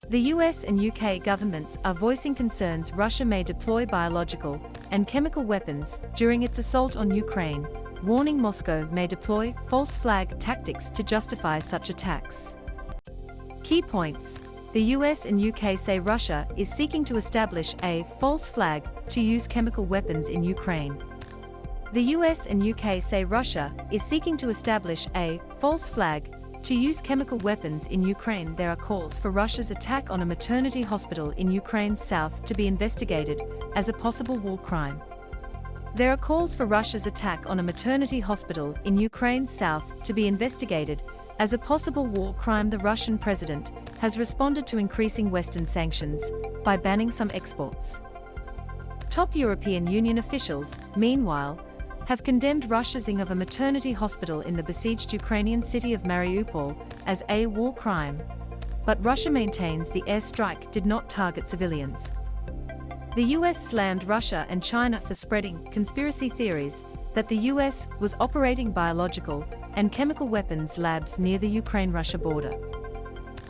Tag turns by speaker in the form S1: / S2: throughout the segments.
S1: The US and UK governments are voicing concerns Russia may deploy biological and chemical weapons during its assault on Ukraine, warning Moscow may deploy false flag tactics to justify such attacks. Key points. The US and UK say Russia is seeking to establish a false flag to use chemical weapons in Ukraine. The US and UK say Russia is seeking to establish a false flag to use chemical weapons in Ukraine. There are calls for Russia's attack on a maternity hospital in Ukraine's south to be investigated as a possible war crime. There are calls for Russia's attack on a maternity hospital in Ukraine's south to be investigated as a possible war crime. The Russian president has responded to increasing Western sanctions by banning some exports. Top European Union officials, meanwhile, have condemned Russia's of a maternity hospital in the besieged Ukrainian city of Mariupol as a war crime. But Russia maintains the airstrike did not target civilians. The US slammed Russia and China for spreading conspiracy theories that the US was operating biological and chemical weapons labs near the Ukraine-Russia border.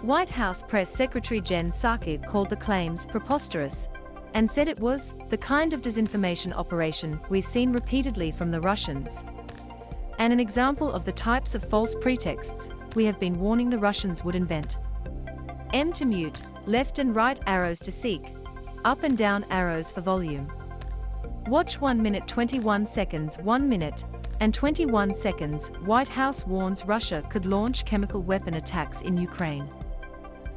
S1: White House Press Secretary Jen Psaki called the claims preposterous and said it was the kind of disinformation operation we've seen repeatedly from the Russians, and an example of the types of false pretexts we have been warning the Russians would invent. M to mute, left and right arrows to seek, up and down arrows for volume. Watch 1 minute 21 seconds 1 minute and 21 seconds. White House warns Russia could launch chemical weapon attacks in Ukraine.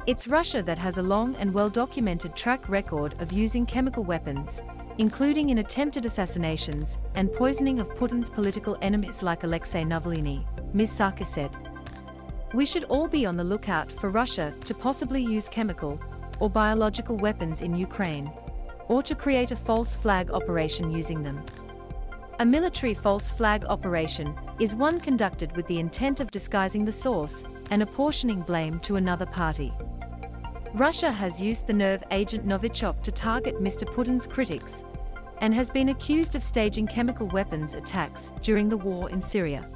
S1: It's Russia that has a long and well-documented track record of using chemical weapons, including in attempted assassinations and poisoning of Putin's political enemies like Alexei Navalny, Ms. Psaki said. We should all be on the lookout for Russia to possibly use chemical or biological weapons in Ukraine, or to create a false flag operation using them. A military false flag operation is one conducted with the intent of disguising the source and apportioning blame to another party. Russia has used the nerve agent Novichok to target Mr. Putin's critics and has been accused of staging chemical weapons attacks during the war in Syria.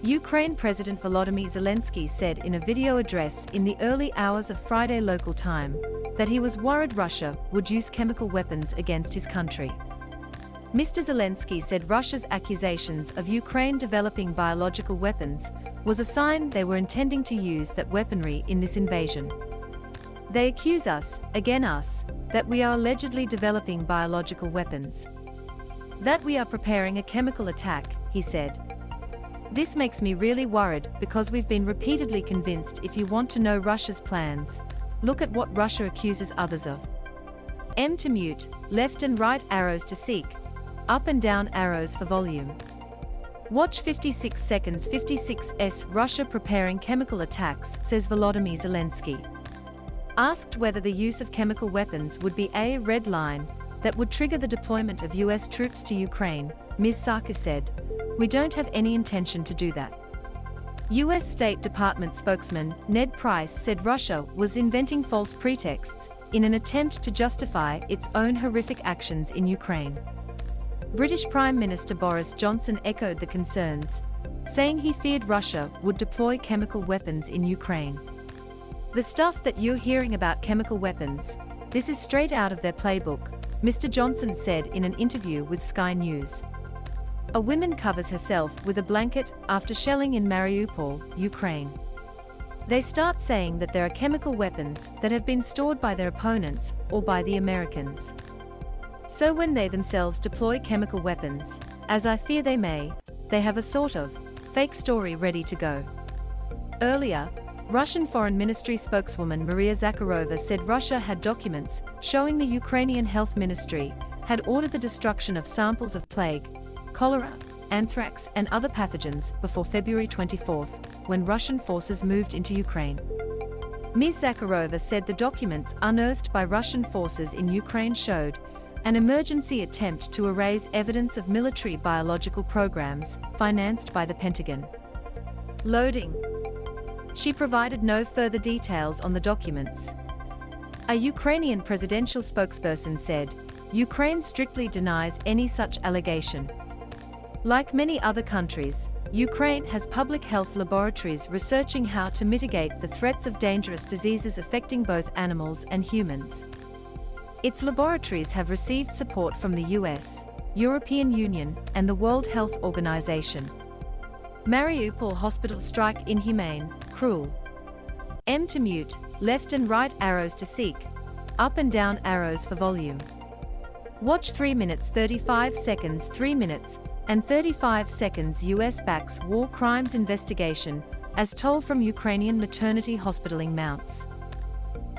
S1: Ukraine President Volodymyr Zelensky said in a video address in the early hours of Friday local time that he was worried Russia would use chemical weapons against his country. Mr. Zelensky said Russia's accusations of Ukraine developing biological weapons was a sign they were intending to use that weaponry in this invasion. They accuse us, again us, that we are allegedly developing biological weapons. That we are preparing a chemical attack, he said. This makes me really worried because we've been repeatedly convinced if you want to know Russia's plans, look at what Russia accuses others of. M to mute, left and right arrows to seek, up and down arrows for volume. Watch 56 seconds 56s. Russia preparing chemical attacks, says Volodymyr Zelensky. Asked whether the use of chemical weapons would be a red line that would trigger the deployment of US troops to Ukraine, Ms. Psaki said, "We don't have any intention to do that." US State Department spokesman Ned Price said Russia was inventing false pretexts in an attempt to justify its own horrific actions in Ukraine. British Prime Minister Boris Johnson echoed the concerns, saying he feared Russia would deploy chemical weapons in Ukraine. The stuff that you're hearing about chemical weapons, this is straight out of their playbook, Mr. Johnson said in an interview with Sky News. A woman covers herself with a blanket after shelling in Mariupol, Ukraine. They start saying that there are chemical weapons that have been stored by their opponents or by the Americans. So when they themselves deploy chemical weapons, as I fear they may, they have a sort of fake story ready to go. Earlier, Russian Foreign Ministry spokeswoman Maria Zakharova said Russia had documents showing the Ukrainian Health Ministry had ordered the destruction of samples of plague, cholera, anthrax and other pathogens before February 24, when Russian forces moved into Ukraine. Ms. Zakharova said the documents unearthed by Russian forces in Ukraine showed an emergency attempt to erase evidence of military biological programs financed by the Pentagon. Loading. She provided no further details on the documents. A Ukrainian presidential spokesperson said, Ukraine strictly denies any such allegation. Like many other countries, Ukraine has public health laboratories researching how to mitigate the threats of dangerous diseases affecting both animals and humans. Its laboratories have received support from the US, European Union, and the World Health Organization. Mariupol hospital strike inhumane, cruel. M to mute, left and right arrows to seek, up and down arrows for volume. Watch 3 minutes 35 seconds 3 minutes and 35 seconds US backs war crimes investigation, as told from Ukrainian maternity hospitaling mounts.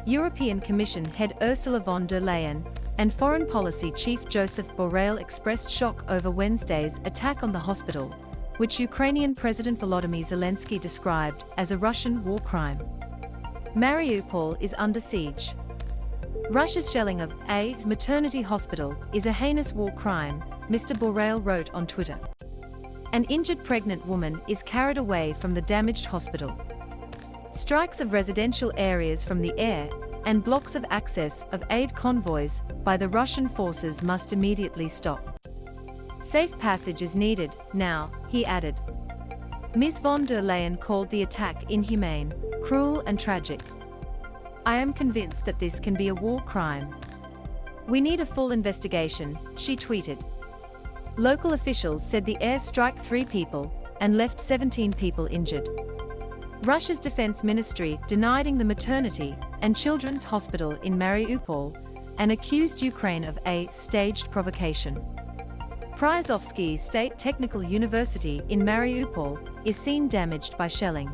S1: European Commission head Ursula von der Leyen and Foreign Policy Chief Joseph Borrell expressed shock over Wednesday's attack on the hospital, which Ukrainian President Volodymyr Zelensky described as a Russian war crime. Mariupol is under siege. Russia's shelling of a maternity hospital is a heinous war crime, Mr. Borrell wrote on Twitter. An injured pregnant woman is carried away from the damaged hospital. Strikes of residential areas from the air and blocks of access of aid convoys by the Russian forces must immediately stop. Safe passage is needed now, he added. Ms. von der Leyen called the attack inhumane, cruel and tragic. I am convinced that this can be a war crime. We need a full investigation, she tweeted. Local officials said the air struck 3 people and left 17 people injured. Russia's defense ministry denied the maternity and children's hospital in Mariupol and accused Ukraine of a staged provocation. Pryazovsky State Technical University in Mariupol is seen damaged by shelling.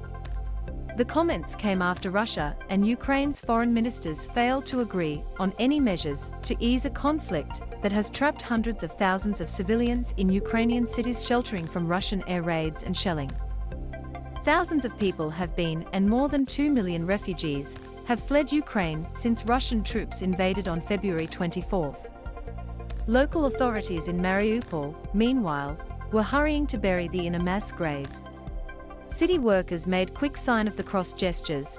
S1: The comments came after Russia and Ukraine's foreign ministers failed to agree on any measures to ease a conflict that has trapped hundreds of thousands of civilians in Ukrainian cities sheltering from Russian air raids and shelling. Thousands of people have been and more than 2 million refugees have fled Ukraine since Russian troops invaded on February 24. Local authorities in Mariupol, meanwhile, were hurrying to bury the in a mass grave. City workers made quick sign of the cross gestures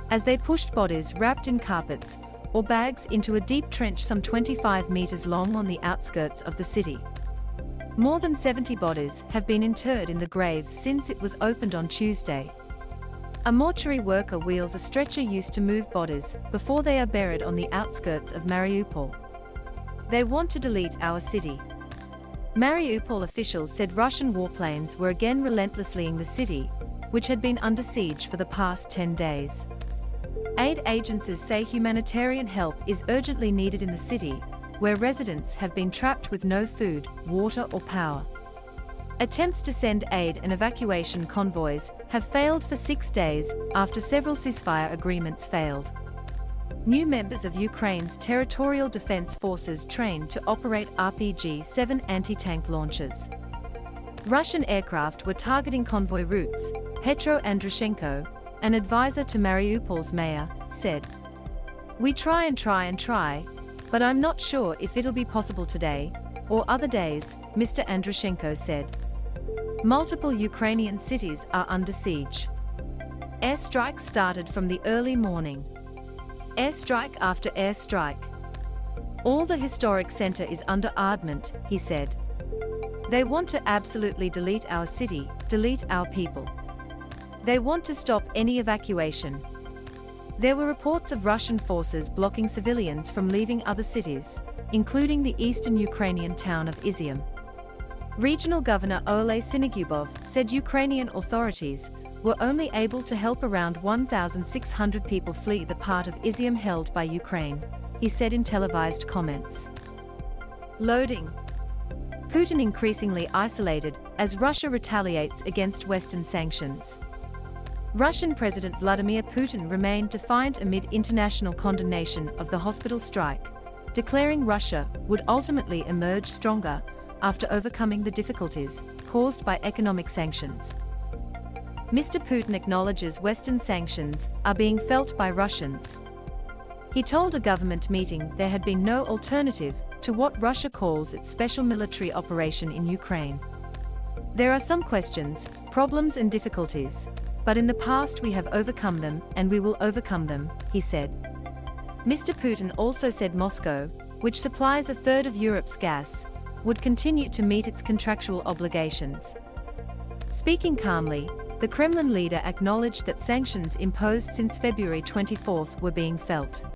S1: as they pushed bodies wrapped in carpets or bags into a deep trench some 25 meters long on the outskirts of the city. More than 70 bodies have been interred in the grave since it was opened on Tuesday. A mortuary worker wheels a stretcher used to move bodies before they are buried on the outskirts of Mariupol. They want to delete our city. Mariupol officials said Russian warplanes were again relentlessly in the city, which had been under siege for the past 10 days. Aid agencies say humanitarian help is urgently needed in the city, where residents have been trapped with no food, water or power. Attempts to send aid and evacuation convoys have failed for 6 days after several ceasefire agreements failed. New members of Ukraine's territorial defense forces trained to operate RPG-7 anti-tank launchers. Russian aircraft were targeting convoy routes, Petro Andrushenko, an advisor to Mariupol's mayor, said. We try, but I'm not sure if it'll be possible today, or other days, Mr. Andrushenko said. Multiple Ukrainian cities are under siege. Airstrikes started from the early morning. Airstrike after airstrike. All the historic center is under bombardment, he said. They want to absolutely delete our city, delete our people. They want to stop any evacuation. There were reports of Russian forces blocking civilians from leaving other cities, including the eastern Ukrainian town of Izium. Regional Governor Ole Sinigubov said Ukrainian authorities were only able to help around 1,600 people flee the part of Izium held by Ukraine, he said in televised comments. Loading. Putin increasingly isolated as Russia retaliates against Western sanctions. Russian President Vladimir Putin remained defiant amid international condemnation of the hospital strike, declaring Russia would ultimately emerge stronger after overcoming the difficulties caused by economic sanctions. Mr. Putin acknowledges Western sanctions are being felt by Russians. He told a government meeting there had been no alternative to what Russia calls its special military operation in Ukraine. There are some questions, problems and difficulties, but in the past we have overcome them and we will overcome them, he said. Mr. Putin also said Moscow, which supplies a third of Europe's gas, would continue to meet its contractual obligations. Speaking calmly, the Kremlin leader acknowledged that sanctions imposed since February 24 were being felt.